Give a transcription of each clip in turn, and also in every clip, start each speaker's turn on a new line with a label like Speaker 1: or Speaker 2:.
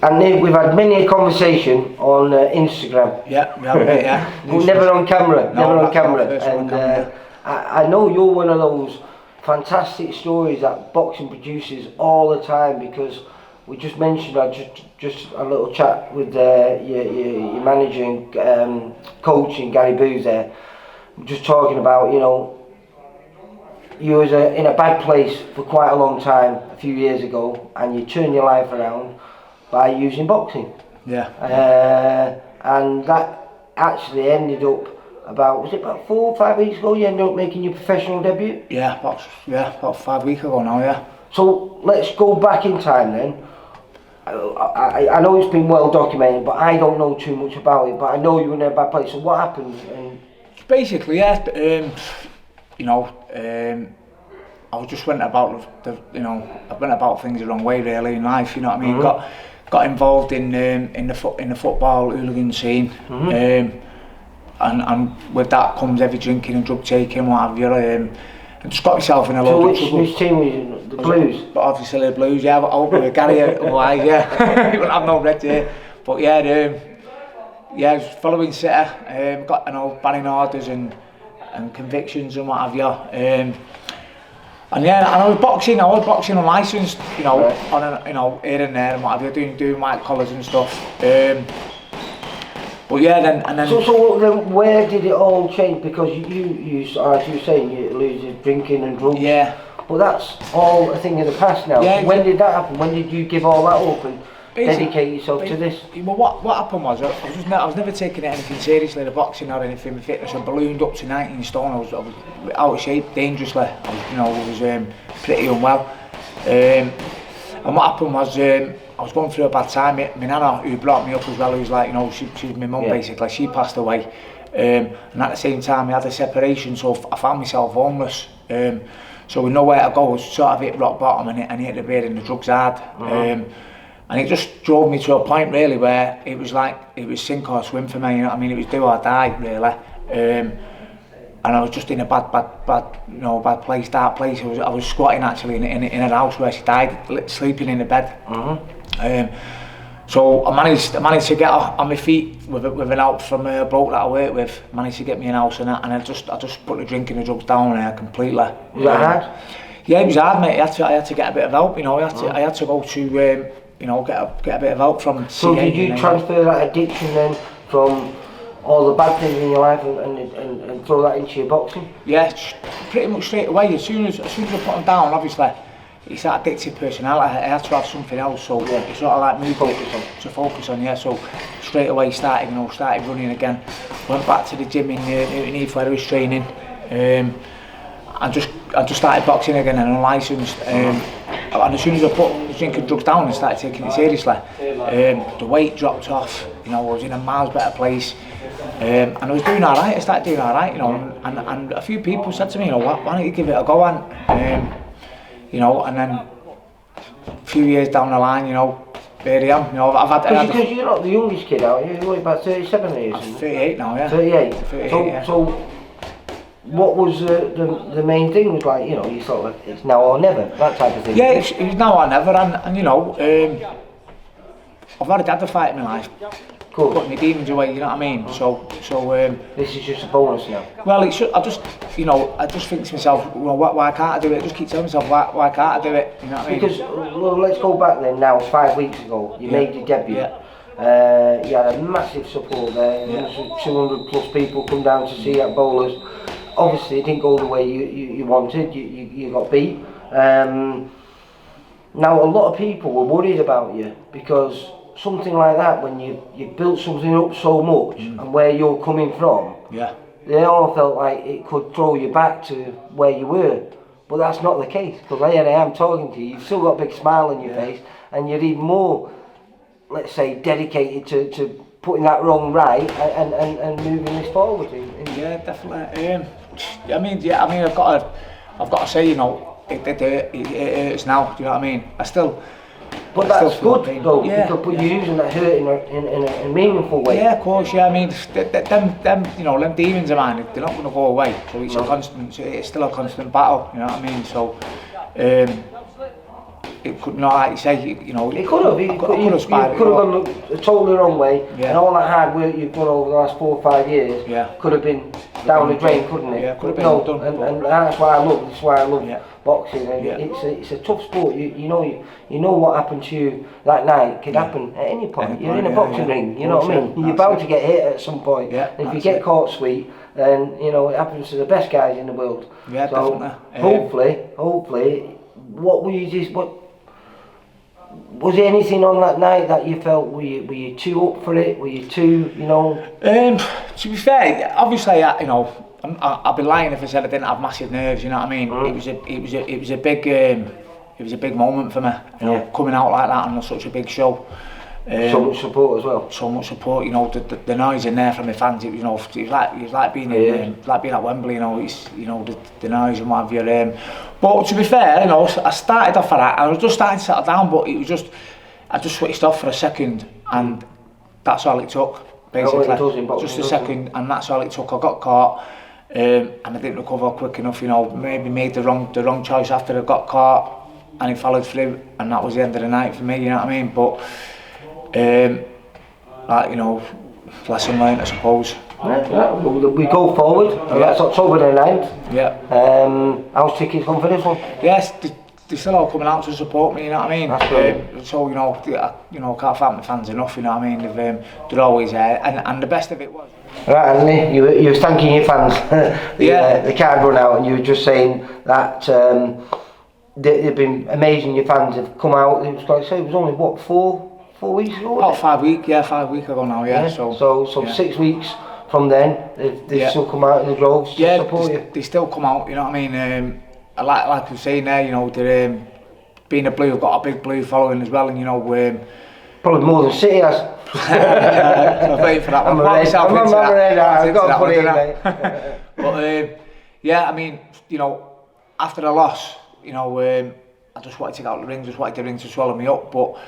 Speaker 1: And we've had many a conversation on Instagram.
Speaker 2: Yeah.
Speaker 1: But never on camera.
Speaker 2: No,
Speaker 1: never on camera.
Speaker 2: And
Speaker 1: I know you're one of those fantastic stories that boxing produces all the time, because we just mentioned, I just a little chat with your manager and coach and Gary Booth there, just talking about, you know, you was in a bad place for quite a long time a few years ago, and you turned your life around by using boxing.
Speaker 2: Yeah.
Speaker 1: And that actually ended up about 4 or 5 weeks ago you ended up making your professional debut?
Speaker 2: Yeah, about 5 weeks ago now, yeah.
Speaker 1: So let's go back in time then. I know it's been well documented, but I don't know too much about it, but I know you were in a bad place. So what happened?
Speaker 2: Basically, yeah, you know, I just went about I went about things the wrong way really in life, you know what I mean? Got involved in the football hooligan scene. And with that comes heavy drinking and drug taking, what have you. And just got myself in a load of trouble.
Speaker 1: Which team were you? The Blues?
Speaker 2: But obviously the Blues, yeah. But I hope with Gary, otherwise, yeah. He wouldn't have no red here. But yeah, following City, got banning orders and convictions and what have you. And yeah, and I was boxing unlicensed, you know, right. On here and there and what have you, doing white collars and stuff. But yeah, then.
Speaker 1: So then, where did it all change? Because you as you were saying, you lose drinking and drugs.
Speaker 2: Yeah.
Speaker 1: But that's all a thing of the past now.
Speaker 2: Yeah,
Speaker 1: when did that happen? When did you give all that up and dedicate yourself to this?
Speaker 2: Well, what happened was I was never taking anything seriously, the boxing or anything. My fitness, I ballooned up to 19 stone. I was out of shape, dangerously. I was pretty unwell. And what happened was I was going through a bad time. My nana, who brought me up as well, who's like, you know, she was my mum basically. She passed away, and at the same time we had a separation, so I found myself homeless. So with nowhere to go, I was sort of hit rock bottom and hit the bed, and the drugs hard. And it just drove me to a point really where it was like it was sink or swim for me. You know what I mean? It was do or die really. And I was just in a bad place, dark place. I was squatting actually in a house where she died, sleeping in the bed. So I managed to get on my feet with an help from a bloke that I work with. Managed to get me an house and that, and I just put the drink and the drugs down there completely.
Speaker 1: Was that hard?
Speaker 2: Yeah, it was hard, mate. I had to get a bit of help. You know, I had to go to get a bit of help from.
Speaker 1: So did you transfer that addiction then from all the bad things in your life and throw that into your boxing?
Speaker 2: Yeah, pretty much straight away. As soon as I put them down, obviously, it's that addictive personality. I had to have something else, so it's sort of like me to focus on. Yeah, so straight away started running again. Went back to the gym in Newton where I was training. I just started boxing again and unlicensed. And as soon as I put the drinking drugs down and started taking it seriously, the weight dropped off. You know, I was in a miles better place. And I was doing alright, I started doing alright, you know, and a few people said to me, you know, why don't you give it a go, Ant? You know, and then a few years down the line, you know, there I am, you know,
Speaker 1: because you're not the youngest kid, are you? You're about 37 years.
Speaker 2: I'm 38 now, yeah.
Speaker 1: 38? So what was the main thing? Was like, you know, you sort of, it's now or never, that type of thing?
Speaker 2: Yeah, it's now or never, and you know, I've already had the fight in my life.
Speaker 1: Cool.
Speaker 2: Put my demons away, you know what I mean? So
Speaker 1: this is just a bonus now.
Speaker 2: Well, I just think to myself, well, why can't I do it? I just keep telling myself, why can't I do it? You know what I mean?
Speaker 1: Because, well, let's go back then now, 5 weeks ago, you made your debut.
Speaker 2: Yeah.
Speaker 1: You had a massive support there, 200 plus people come down to see you at Bowlers. Obviously it didn't go the way you wanted, you got beat. Now a lot of people were worried about you, because something like that, when you built something up so much and where you're coming from, they all felt like it could throw you back to where you were. But that's not the case, because here I am talking to you, you've still got a big smile on your face, and you're even more, let's say, dedicated to putting that wrong right and moving this forward.
Speaker 2: Yeah, definitely. I mean, I've got to say, you know, it hurts now. Do you know what I mean?
Speaker 1: But that's good though, because you're using that hurt in a meaningful way.
Speaker 2: Yeah, of course. Yeah, I mean, them you know, them demons of mine, they're not going to go away. So it's a constant. It's still a constant battle. You know what I mean? So, it could not, like you say, you know.
Speaker 1: It could have. You could have gone a totally wrong way, and all that hard work you've done over the last 4 or 5 years could have been down the drain, couldn't it?
Speaker 2: Yeah, could have been done.
Speaker 1: And that's why I love. That's why I love boxing. And it's a tough sport. You know what happened to you that night could happen at any point. You're in a boxing ring. You know what I mean? You're bound to get hit at some point. And if you get caught sweet, then you know it happens to the best guys in the world.
Speaker 2: Yeah,
Speaker 1: so
Speaker 2: definitely.
Speaker 1: Hopefully, what were you just what? Was there anything on that night that you felt were you too up for it? Were you too, you know?
Speaker 2: To be fair, obviously, you know, I'd be lying if I said I didn't have massive nerves. You know what I mean? It was a big moment for me. You know, coming out like that on such a big show.
Speaker 1: So much support as well.
Speaker 2: So much support. You know, the noise in there from the fans. It was, you know, it was like being like being at Wembley. You know, it's, you know, the noise and what have you. But to be fair, you know, I started off for that. I was just starting to settle down, but it was just, I just switched off for a second, and that's all it took. Basically, just a second, and that's all it took. I got caught, and I didn't recover quick enough. You know, maybe made the wrong choice after I got caught, and he followed through, and that was the end of the night for me. You know what I mean? But like, you know, lesson learned, I suppose.
Speaker 1: We go forward, and that's October the 9th. How's tickets gone for this one?
Speaker 2: Yes, they're still all coming out to support me, you know what I mean?
Speaker 1: That's brilliant.
Speaker 2: So, you know, I can't thank my fans enough, you know what I mean? They're always there, and the best of it was.
Speaker 1: Right, Anthony, you were thanking your fans. The card run out, and you were just saying that they've been amazing. Your fans have come out. It was like, say, it was only what, 4 weeks ago?
Speaker 2: About 5 weeks, 5 weeks ago now,
Speaker 1: So 6 weeks from then, they still come out in the droves to support you.
Speaker 2: They still come out, you know what I mean? Like I was saying there, you know, they're being a Blue, got a big Blue following as well, and you know,
Speaker 1: probably more than City has.
Speaker 2: I'm waiting for that one.
Speaker 1: I've got to put it in, mate.
Speaker 2: But yeah, I mean, you know, after the loss, you know, I just wanted to get out of the ring, just wanted the ring to swallow me up, but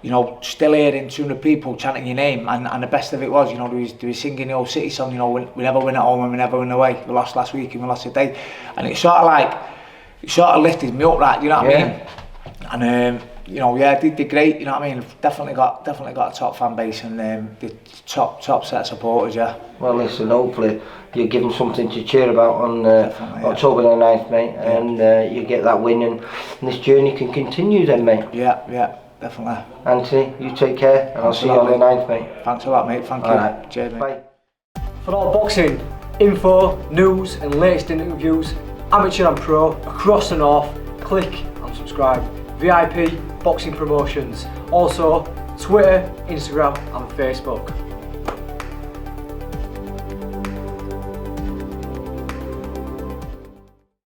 Speaker 2: you know, still hearing 200 people chanting your name, and the best of it was, you know, they was singing the old City song, you know, we never win at home and we never win away. We lost last week and we lost today, and it sort of lifted me up, right? You know what I mean? And you know, they're great. You know what I mean? Definitely got a top fan base, and the top set of supporters. Yeah.
Speaker 1: Well, listen, hopefully you give them something to cheer about on October the 9th, mate, and you get that win, and this journey can continue then, mate.
Speaker 2: Yeah. Definitely.
Speaker 1: Anthony, you take care, and I'll see you on the 9th, mate.
Speaker 2: Thanks a lot, mate. Thank you.
Speaker 1: Right.
Speaker 2: Cheers, mate.
Speaker 1: Bye.
Speaker 3: For all boxing info, news and latest interviews, amateur and pro, across the north, click and subscribe. VIP Boxing Promotions. Also, Twitter, Instagram and Facebook.